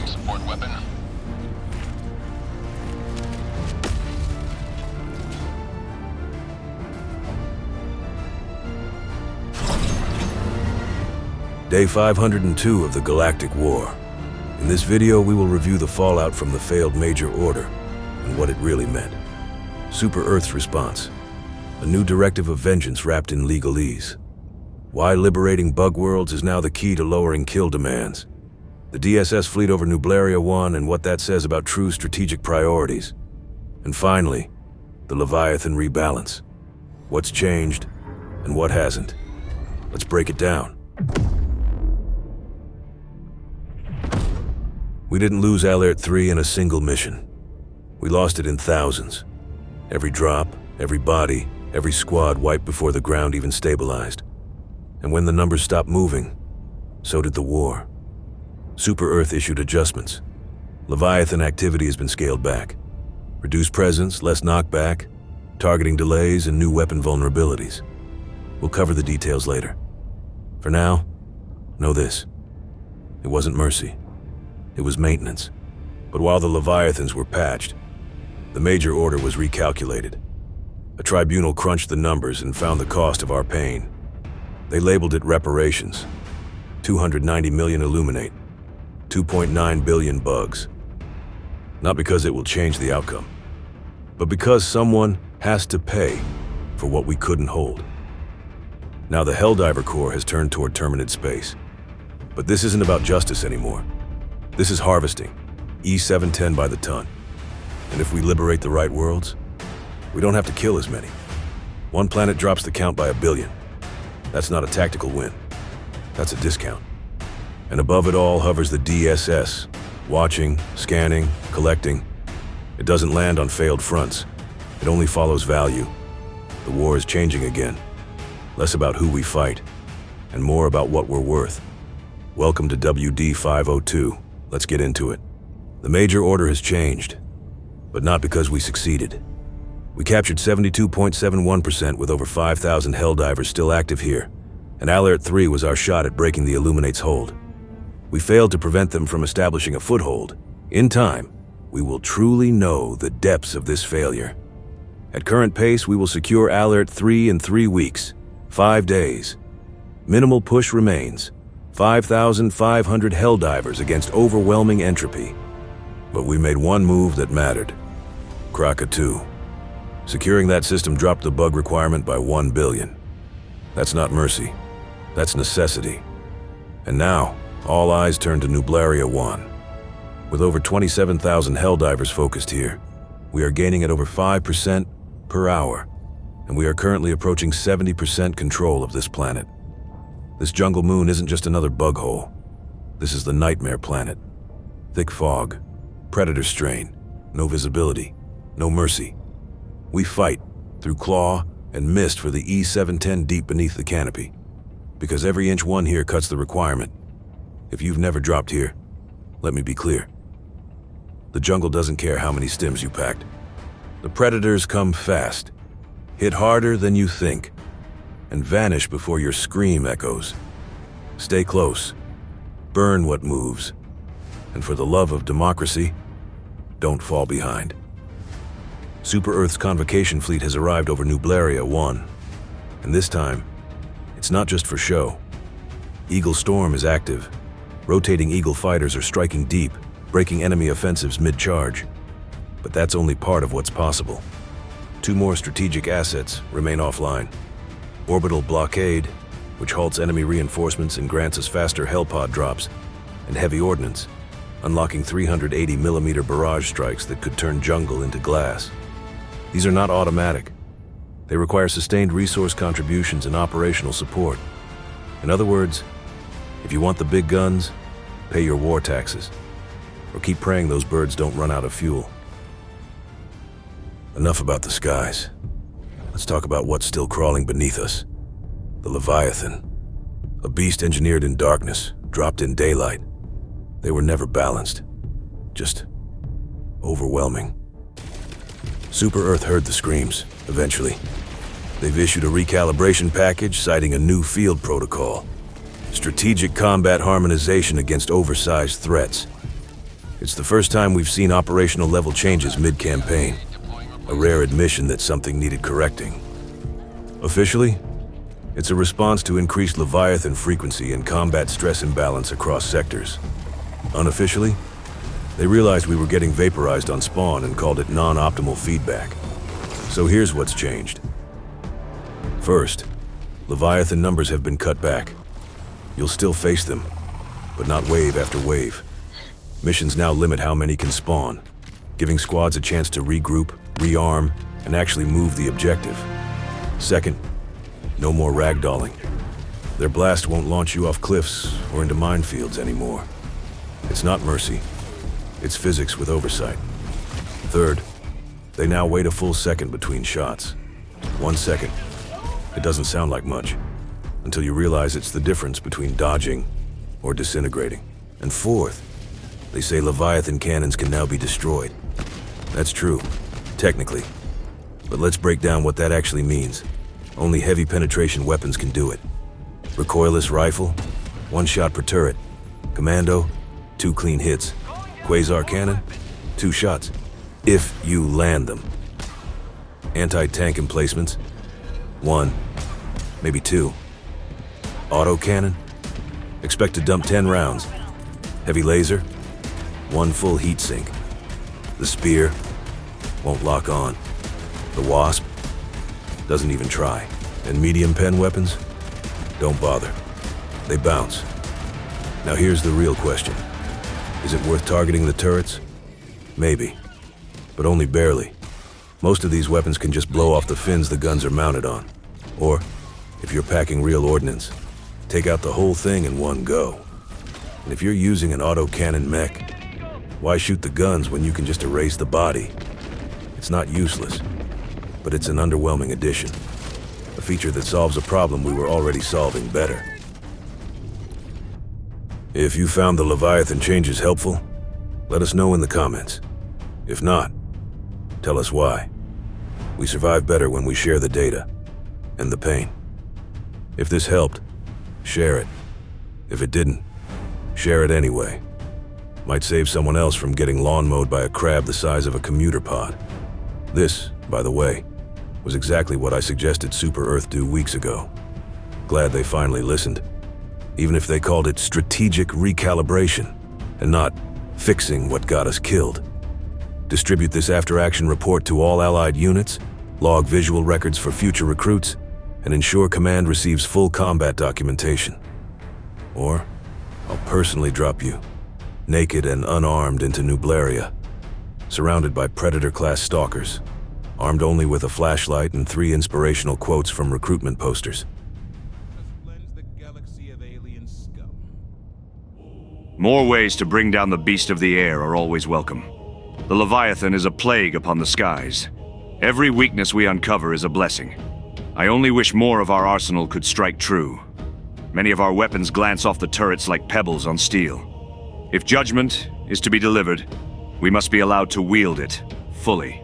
Requesting support weapon. Day 502 of the Galactic War. In this video, we will review the fallout from the failed Major Order and what it really meant. Super Earth's response. A new directive of vengeance wrapped in legalese. Why liberating bug worlds is now the key to lowering kill demands. The DSS fleet over Nublaria I and what that says about true strategic priorities. And finally, the Leviathan rebalance. What's changed and what hasn't. Let's break it down. We didn't lose Alairt III in a single mission. We lost it in thousands. Every drop, every body, every squad wiped before the ground even stabilized. And when the numbers stopped moving, so did the war. Super Earth issued adjustments. Leviathan activity has been scaled back. Reduced presence, less knockback, targeting delays, and new weapon vulnerabilities. We'll cover the details later. For now, know this. It wasn't mercy. It was maintenance. But while the Leviathans were patched, the Major Order was recalculated. A tribunal crunched the numbers and found the cost of our pain. They labeled it reparations. 290 million Illuminate. 2.9 billion bugs. Not because it will change the outcome, but because someone has to pay for what we couldn't hold. Now the Helldiver Corps has turned toward Terminid space. But this isn't about justice anymore. This is harvesting, E710 by the ton. And if we liberate the right worlds, we don't have to kill as many. One planet drops the count by 1 billion. That's not a tactical win. That's a discount. And above it all hovers the DSS, watching, scanning, collecting. It doesn't land on failed fronts. It only follows value. The war is changing again. Less about who we fight, and more about what we're worth. Welcome to D502. Let's get into it. The Major Order has changed, but not because we succeeded. We captured 72.71% with over 5,000 Helldivers still active here, and Alairt III was our shot at breaking the Illuminate's hold. We failed to prevent them from establishing a foothold. In time, we will truly know the depths of this failure. At current pace, we will secure Alairt III in 3 weeks, 5 days. Minimal push remains. 5,500 Helldivers against overwhelming entropy. But we made one move that mattered. Krakatwo. Securing that system dropped the bug requirement by 1 billion. That's not mercy. That's necessity. And now, all eyes turn to Nublaria I. With over 27,000 Helldivers focused here, we are gaining at over 5% per hour, and we are currently approaching 70% control of this planet. This jungle moon isn't just another bug hole. This is the nightmare planet. Thick fog, predator strain, no visibility, no mercy. We fight through claw and mist for the E710 deep beneath the canopy, because every inch won here cuts the requirement. If you've never dropped here, let me be clear. The jungle doesn't care how many stims you packed. The predators come fast, hit harder than you think, and vanish before your scream echoes. Stay close, burn what moves, and for the love of democracy, don't fall behind. Super Earth's convocation fleet has arrived over Nublaria I, and this time, it's not just for show. Eagle Storm is active. Rotating Eagle fighters are striking deep, breaking enemy offensives mid-charge. But that's only part of what's possible. 2 more strategic assets remain offline. Orbital Blockade, which halts enemy reinforcements and grants us faster Hellpod drops, and Heavy Ordnance, unlocking 380mm barrage strikes that could turn jungle into glass. These are not automatic. They require sustained resource contributions and operational support. In other words, if you want the big guns, pay your war taxes, or keep praying those birds don't run out of fuel. Enough about the skies. Let's talk about what's still crawling beneath us. The Leviathan. A beast engineered in darkness, dropped in daylight. They were never balanced. Just overwhelming. Super Earth heard the screams, eventually. They've issued a recalibration package citing a new field protocol. Strategic combat harmonization against oversized threats. It's the first time we've seen operational level changes mid-campaign. A rare admission that something needed correcting. Officially, it's a response to increased Leviathan frequency and combat stress imbalance across sectors. Unofficially, they realized we were getting vaporized on spawn and called it non-optimal feedback. So here's what's changed. First, Leviathan numbers have been cut back. You'll still face them, but not wave after wave. Missions now limit how many can spawn, giving squads a chance to regroup, rearm, and actually move the objective. Second, no more ragdolling. Their blast won't launch you off cliffs or into minefields anymore. It's not mercy. It's physics with oversight. Third, they now wait a full second between shots. 1 second. It doesn't sound like much, until you realize it's the difference between dodging or disintegrating. And fourth, they say Leviathan cannons can now be destroyed. That's true, technically. But let's break down what that actually means. Only heavy penetration weapons can do it. Recoilless rifle, 1 shot per turret. Commando, 2 clean hits. Quasar cannon, 2 shots, if you land them. Anti-tank emplacements, 1, maybe 2. Auto cannon, expect to dump 10 rounds. Heavy laser, 1 full heat sink. The spear won't lock on. The wasp doesn't even try. And medium pen weapons, don't bother. They bounce. Now here's the real question. Is it worth targeting the turrets? Maybe, but only barely. Most of these weapons can just blow off the fins the guns are mounted on. Or, if you're packing real ordnance, take out the whole thing in one go. And if you're using an autocannon mech, why shoot the guns when you can just erase the body? It's not useless, but it's an underwhelming addition. A feature that solves a problem we were already solving better. If you found the Leviathan changes helpful, let us know in the comments. If not, tell us why. We survive better when we share the data and the pain. If this helped, share it. If it didn't, share it anyway. Might save someone else from getting lawn mowed by a crab the size of a commuter pod. This, by the way, was exactly what I suggested Super Earth do weeks ago. Glad they finally listened. Even if they called it strategic recalibration and not fixing what got us killed. Distribute this after-action report to all allied units, log visual records for future recruits, and ensure command receives full combat documentation. Or, I'll personally drop you, naked and unarmed, into Nublaria, surrounded by Predator-class stalkers, armed only with a flashlight and 3 inspirational quotes from recruitment posters. More ways to bring down the beast of the air are always welcome. The Leviathan is a plague upon the skies. Every weakness we uncover is a blessing. I only wish more of our arsenal could strike true. Many of our weapons glance off the turrets like pebbles on steel. If judgment is to be delivered, we must be allowed to wield it fully.